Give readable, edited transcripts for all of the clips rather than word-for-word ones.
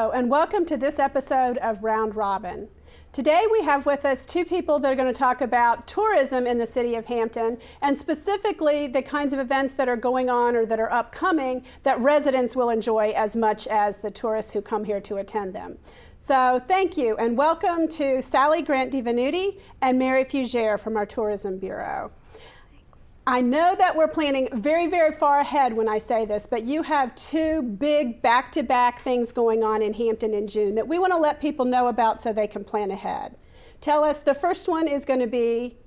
Hello, and welcome to this episode of Round Robin. Today we have with us two people that are going to talk about tourism in the city of Hampton, and specifically the kinds of events that are going on or that are upcoming that residents will enjoy as much as the tourists who come here to attend them. So thank you, and welcome to Sallie Grant-DiVenuti and Mary Fugere from our Tourism Bureau. I know that we're planning very, very far ahead when I say this, but you have two big back-to-back things going on in Hampton in June that we want to let people know about so they can plan ahead. Tell us, the first one is going to be?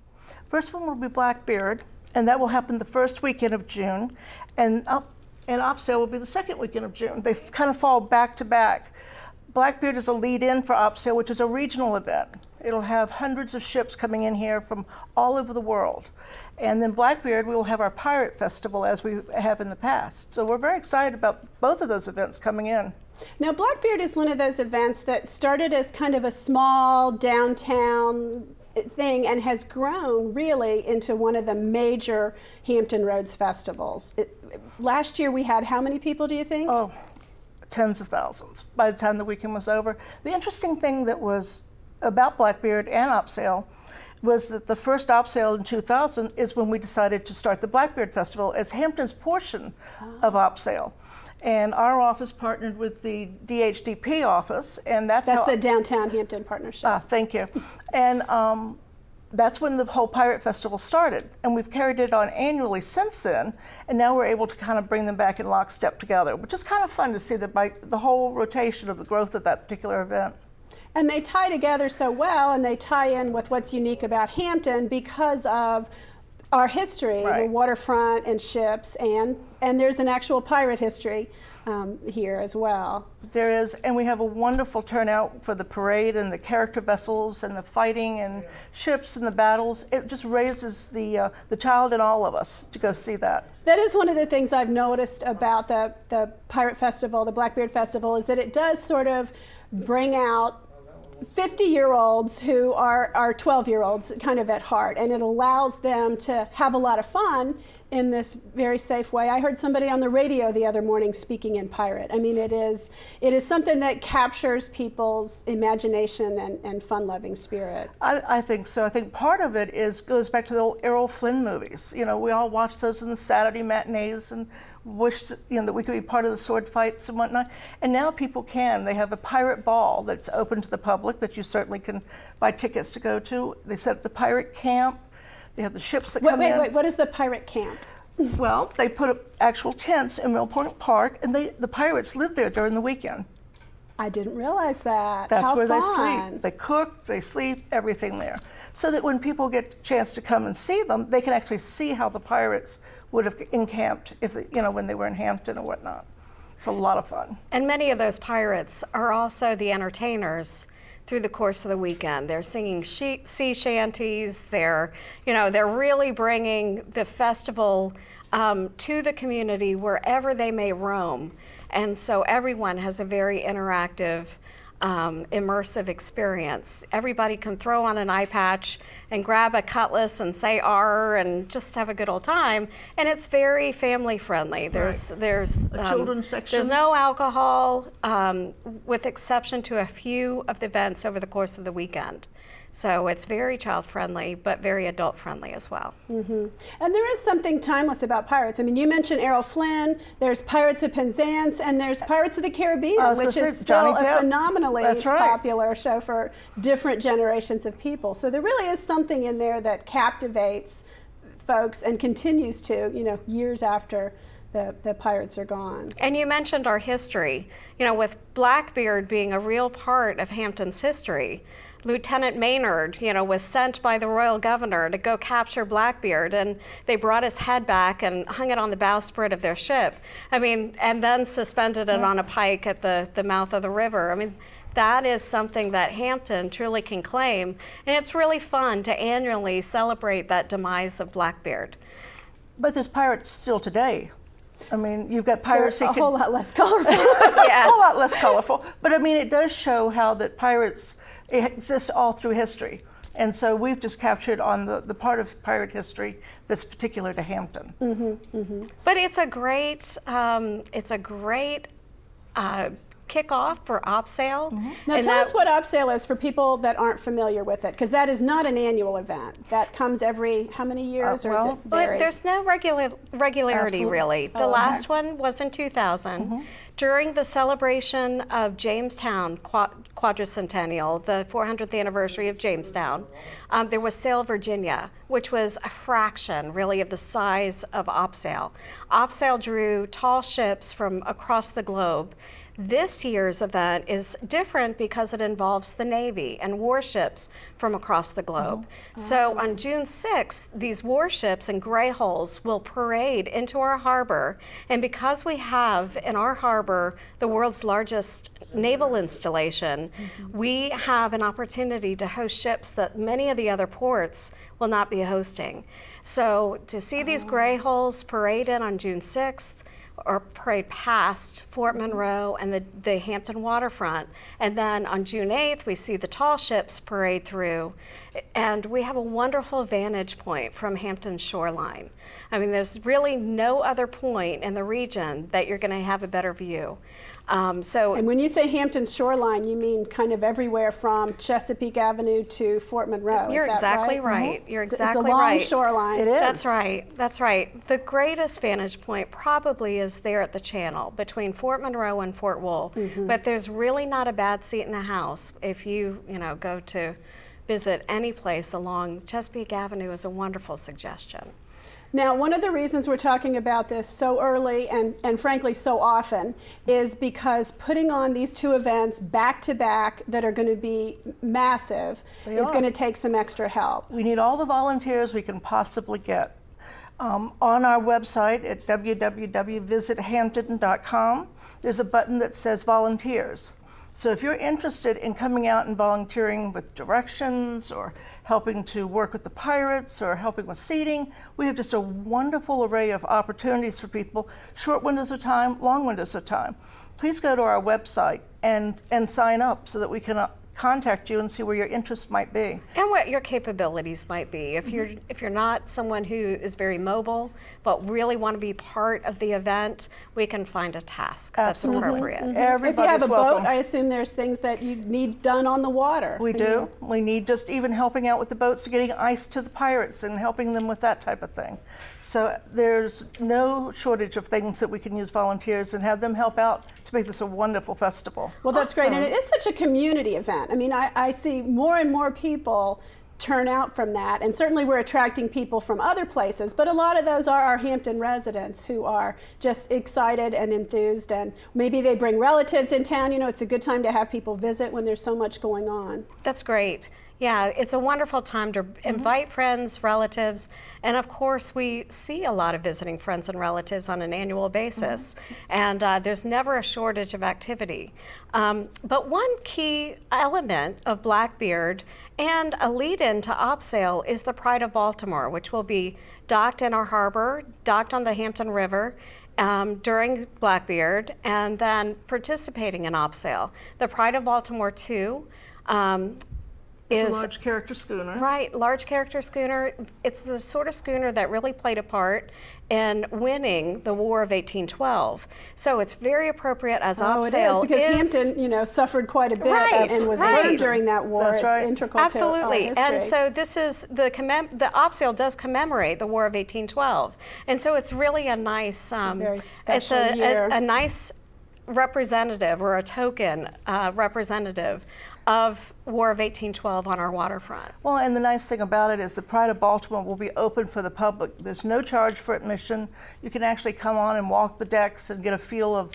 First one will be Blackbeard, and that will happen the first weekend of June, and Opsail will be the second weekend of June. They kind of fall back-to-back. Blackbeard is a lead-in for Opsail, which is a regional event. It'll have hundreds of ships coming in here from all over the world. And then Blackbeard, we will have our Pirate Festival as we have in the past. So we're very excited about both of those events coming in. Now, Blackbeard is one of those events that started as kind of a small downtown thing and has grown really into one of the major Hampton Roads festivals. Last year we had how many people, do you think? Oh, tens of thousands by the time the weekend was over. The interesting thing that was about Blackbeard and Opsail was that the first Opsail in 2000 is when we decided to start the Blackbeard Festival as Hampton's portion of Opsail. And our office partnered with the DHDP office, and that's the Downtown Hampton Partnership. Thank you. And that's when the whole Pirate Festival started. And we've carried it on annually since then, and now we're able to kind of bring them back in lockstep together, which is kind of fun to see the whole rotation of the growth of that particular event. And they tie together so well, and they tie in with what's unique about Hampton because of our history, right. The waterfront and ships, and there's an actual pirate history here as well. There is, and we have a wonderful turnout for the parade and the character vessels and the fighting and ships and the battles. It just raises the child in all of us to go see that. That is one of the things I've noticed about the Pirate Festival, the Blackbeard Festival, is that it does sort of bring out 50-year-olds who are 12-year-olds kind of at heart, and it allows them to have a lot of fun in this very safe way. I heard somebody on the radio the other morning speaking in pirate. I mean, it is something that captures people's imagination and fun-loving spirit. I think so. I think part of it goes back to the old Errol Flynn movies. You know, we all watched those in the Saturday matinees and wished that we could be part of the sword fights and whatnot. And now people can. They have a pirate ball that's open to the public that you certainly can buy tickets to go to. They set up the pirate camp. They have the ships that come in. Wait, what is the pirate camp? Well, they put up actual tents in Millpoint Park, and the pirates live there during the weekend. I didn't realize that. That's where fun. they sleep. They cook, they sleep, everything there. So that when people get a chance to come and see them, they can actually see how the pirates would have encamped when they were in Hampton or whatnot. It's a lot of fun. And many of those pirates are also the entertainers through the course of the weekend. They're singing sea shanties. They're really bringing the festival to the community wherever they may roam. And so everyone has a very interactive, immersive experience. Everybody can throw on an eye patch and grab a cutlass and say "arr" and just have a good old time. And it's very family friendly. There's a children's section. There's no alcohol, with exception to a few of the events over the course of the weekend. So it's very child friendly, but very adult friendly as well. Mm-hmm. And there is something timeless about pirates. I mean, you mentioned Errol Flynn, there's Pirates of Penzance, and there's Pirates of the Caribbean, which is still a phenomenally popular show for different generations of people. So there really is something in there that captivates folks and continues to, years after the pirates are gone. And you mentioned our history. With Blackbeard being a real part of Hampton's history, Lieutenant Maynard, was sent by the royal governor to go capture Blackbeard, and they brought his head back and hung it on the bowsprit of their ship. And then suspended it on a pike at the mouth of the river. I mean, that is something that Hampton truly can claim, and it's really fun to annually celebrate that demise of Blackbeard. But there's pirates still today. I mean, you've got pirates. They're a whole lot less colorful. Yes. A whole lot less colorful. But I mean, it does show how that pirates exist all through history. And so we've just captured on the part of pirate history that's particular to Hampton. Mm-hmm, mm-hmm. But it's a great kickoff for OpSale. Now And tell us what OpSale is for people that aren't familiar with it, because that is not an annual event. That comes every how many years, or is it But varied? there's no regularity, Absolutely. really. The last one was in 2000. During the celebration of Jamestown quadricentennial, the 400th anniversary of Jamestown, there was Sail Virginia, which was a fraction, really, of the size of OpSale. OpSale drew tall ships from across the globe. This year's event is different because it involves the Navy and warships from across the globe. So on June 6th, these warships and gray hulls will parade into our harbor. And because we have in our harbor the world's largest naval installation, we have an opportunity to host ships that many of the other ports will not be hosting. So to see these gray hulls parade in on June 6th, or parade past Fort Monroe and the Hampton waterfront. And then on June 8th, we see the tall ships parade through. And we have a wonderful vantage point from Hampton's shoreline. I mean, there's really no other point in the region that you're going to have a better view. And when you say Hampton's shoreline, you mean kind of everywhere from Chesapeake Avenue to Fort Monroe. You're is that exactly right. You're It's exactly a long right. shoreline. It is. That's right. That's right. The greatest vantage point probably is there at the channel between Fort Monroe and Fort Wool. But there's really not a bad seat in the house if you go to visit any place along Chesapeake Avenue. Is a wonderful suggestion. Now, one of the reasons we're talking about this so early and frankly so often is because putting on these two events back to back that are going to be massive is going to take some extra help. We need all the volunteers we can possibly get. On our website at www.visithampton.com, there's a button that says volunteers. So if you're interested in coming out and volunteering with directions or helping to work with the pirates or helping with seating, we have just a wonderful array of opportunities for people, short windows of time, long windows of time. Please go to our website and sign up so that we can contact you and see where your interests might be. And what your capabilities might be. If you're not someone who is very mobile but really want to be part of the event, we can find a task that's appropriate. Everybody's If you have a welcome. boat, I assume there's things that you need done on the water. We do. We need just even helping out with the boats, getting ice to the pirates and helping them with that type of thing. So there's no shortage of things that we can use volunteers and have them help out to make this a wonderful festival. Well, that's great, and it is such a community event. I mean, I see more and more people turn out from that, and certainly we're attracting people from other places, but a lot of those are our Hampton residents who are just excited and enthused, and maybe they bring relatives in town. It's a good time to have people visit when there's so much going on. That's great. Yeah, it's a wonderful time to invite friends, relatives, and of course we see a lot of visiting friends and relatives on an annual basis, and there's never a shortage of activity. But one key element of Blackbeard and a lead-in to OpSale is the Pride of Baltimore, which will be docked in our harbor, docked on the Hampton River, during Blackbeard, and then participating in OpSale. The Pride of Baltimore 2 It's a large character schooner. Right, large character schooner. It's the sort of schooner that really played a part in winning the War of 1812. So it's very appropriate as OpSale it is, because Hampton, suffered quite a bit and was hurt during that war. That's right. It's integral Absolutely, to our history. and so this is the OpSale does commemorate the War of 1812, and so it's really a nice, very it's special year. a nice representative or a token representative of War of 1812 on our waterfront. Well, and the nice thing about it is the Pride of Baltimore will be open for the public. There's no charge for admission. You can actually come on and walk the decks and get a feel of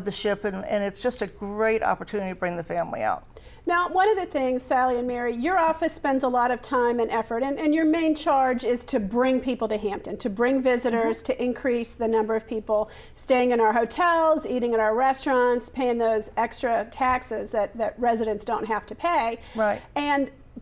the ship, and it's just a great opportunity to bring the family out. Now, one of the things, Sallie and Mary, your office spends a lot of time and effort, and your main charge is to bring people to Hampton, to bring visitors, to increase the number of people staying in our hotels, eating at our restaurants, paying those extra taxes that residents don't have to pay. Right.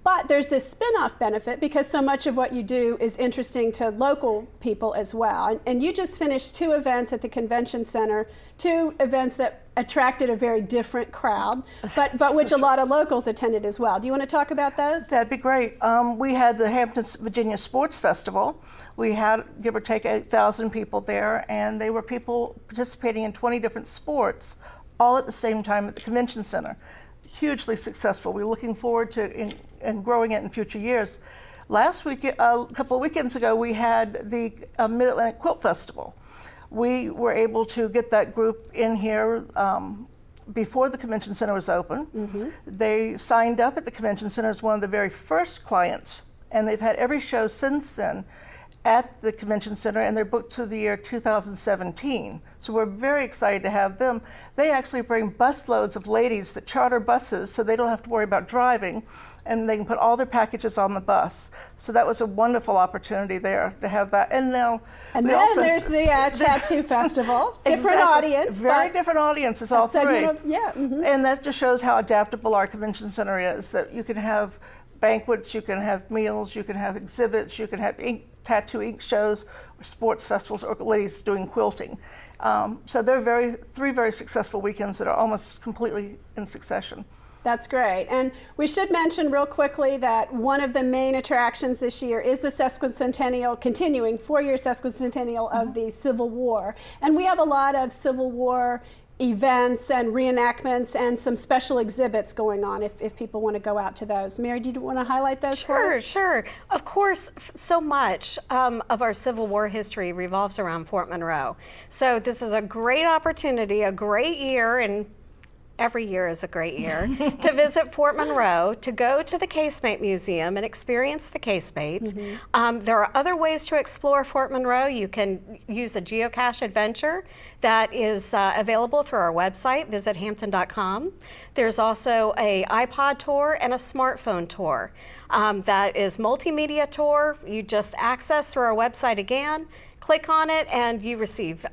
But there's this spin-off benefit because so much of what you do is interesting to local people as well. And you just finished 2 events at the convention center, 2 events that attracted a very different crowd, but which a lot of locals attended as well. Do you want to talk about those? That'd be great. We had the Hampton, Virginia Sports Festival. We had, give or take, 8,000 people there, and they were people participating in 20 different sports, all at the same time at the Convention Center. Hugely successful. We're looking forward to and growing it in future years. Last week, a couple of weekends ago, we had the Mid-Atlantic Quilt Festival. We were able to get that group in here before the Convention Center was open. They signed up at the Convention Center as one of the very first clients, and they've had every show since then at the Convention Center, and they're booked to the year 2017. So we're very excited to have them. They actually bring busloads of ladies that charter buses so they don't have to worry about driving, and they can put all their packages on the bus. So that was a wonderful opportunity there to have that. And now, and then there's the Tattoo Festival. Different exactly. audience. Very different audiences, all three. And that just shows how adaptable our Convention Center is, that you can have banquets, you can have meals, you can have exhibits, you can have tattoo ink shows, or sports festivals, or ladies doing quilting. So they're three very successful weekends that are almost completely in succession. That's great. And we should mention real quickly that one of the main attractions this year is the sesquicentennial, continuing 4-year sesquicentennial of the Civil War. And we have a lot of Civil War events and reenactments and some special exhibits going on if people want to go out to those. Mary, do you want to highlight those for us? Sure. Of course, so much of our Civil War history revolves around Fort Monroe. So this is a great opportunity, a great year, and every year is a great year, to visit Fort Monroe, to go to the Casemate Museum and experience the Casemate. There are other ways to explore Fort Monroe. You can use the geocache adventure that is available through our website, visit hampton.com. There's also a iPod tour and a smartphone tour. That is multimedia tour. You just access through our website again. Click on it and you receive,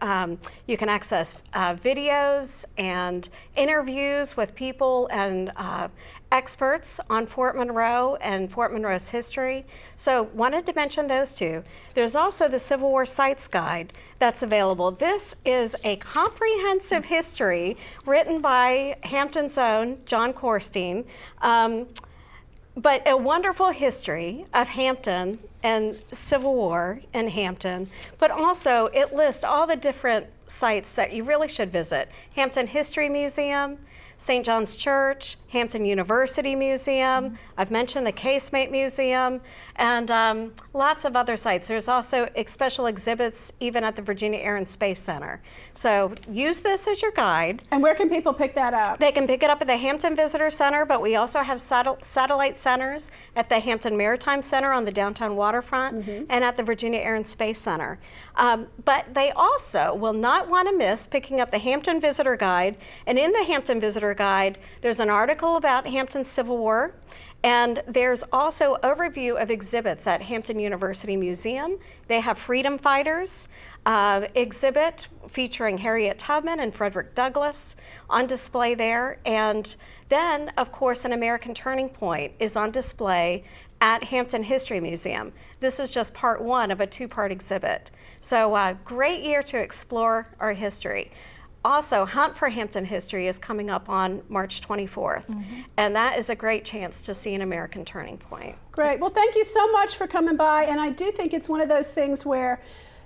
you can access videos and interviews with people and experts on Fort Monroe and Fort Monroe's history. So wanted to mention those two. There's also the Civil War Sites Guide that's available. This is a comprehensive history written by Hampton's own John Corstein, but a wonderful history of Hampton and Civil War in Hampton, but also it lists all the different sites that you really should visit. Hampton History Museum, St. John's Church, Hampton University Museum, I've mentioned the Casemate Museum, and lots of other sites. There's also special exhibits even at the Virginia Air and Space Center. So use this as your guide. And where can people pick that up? They can pick it up at the Hampton Visitor Center, but we also have satellite centers at the Hampton Maritime Center on the downtown waterfront and at the Virginia Air and Space Center. But they also will not want to miss picking up the Hampton Visitor Guide. And in the Hampton Visitor Guide, there's an article about Hampton's Civil War. And there's also overview of exhibits at Hampton University Museum. They have Freedom Fighters exhibit featuring Harriet Tubman and Frederick Douglass on display there. And then, of course, an American Turning Point is on display at Hampton History Museum. This is just part one of a 2-part exhibit. So great year to explore our history. Also, Hunt for Hampton History is coming up on March 24th, and that is a great chance to see an American Turning Point. Great. Well, thank you so much for coming by, and I do think it's one of those things where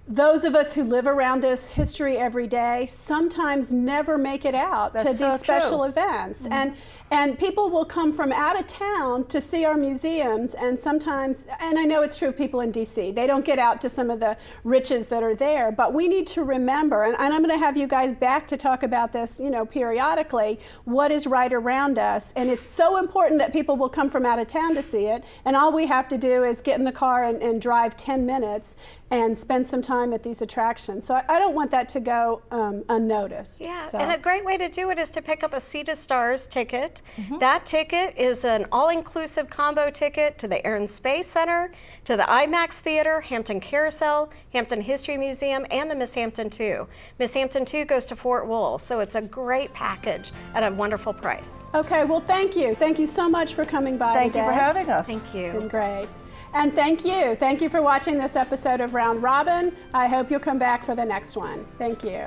those of us who live around this history every day sometimes never make it out to these special events. And people will come from out of town to see our museums, and sometimes, and I know it's true of people in DC, they don't get out to some of the riches that are there, but we need to remember, and I'm going to have you guys back to talk about this, periodically, what is right around us. And it's so important that people will come from out of town to see it, and all we have to do is get in the car and drive 10 minutes and spend some time at these attractions. So I don't want that to go unnoticed. Yeah, so. And a great way to do it is to pick up a Sea to Stars ticket. That ticket is an all-inclusive combo ticket to the Air and Space Center, to the IMAX Theater, Hampton Carousel, Hampton History Museum, and the Miss Hampton 2. Miss Hampton 2 goes to Fort Wool, so it's a great package at a wonderful price. Okay, well, thank you. Thank you so much for coming by today. Thank you for having us. Thank you. It's been great. And thank you. Thank you for watching this episode of Round Robin. I hope you'll come back for the next one. Thank you.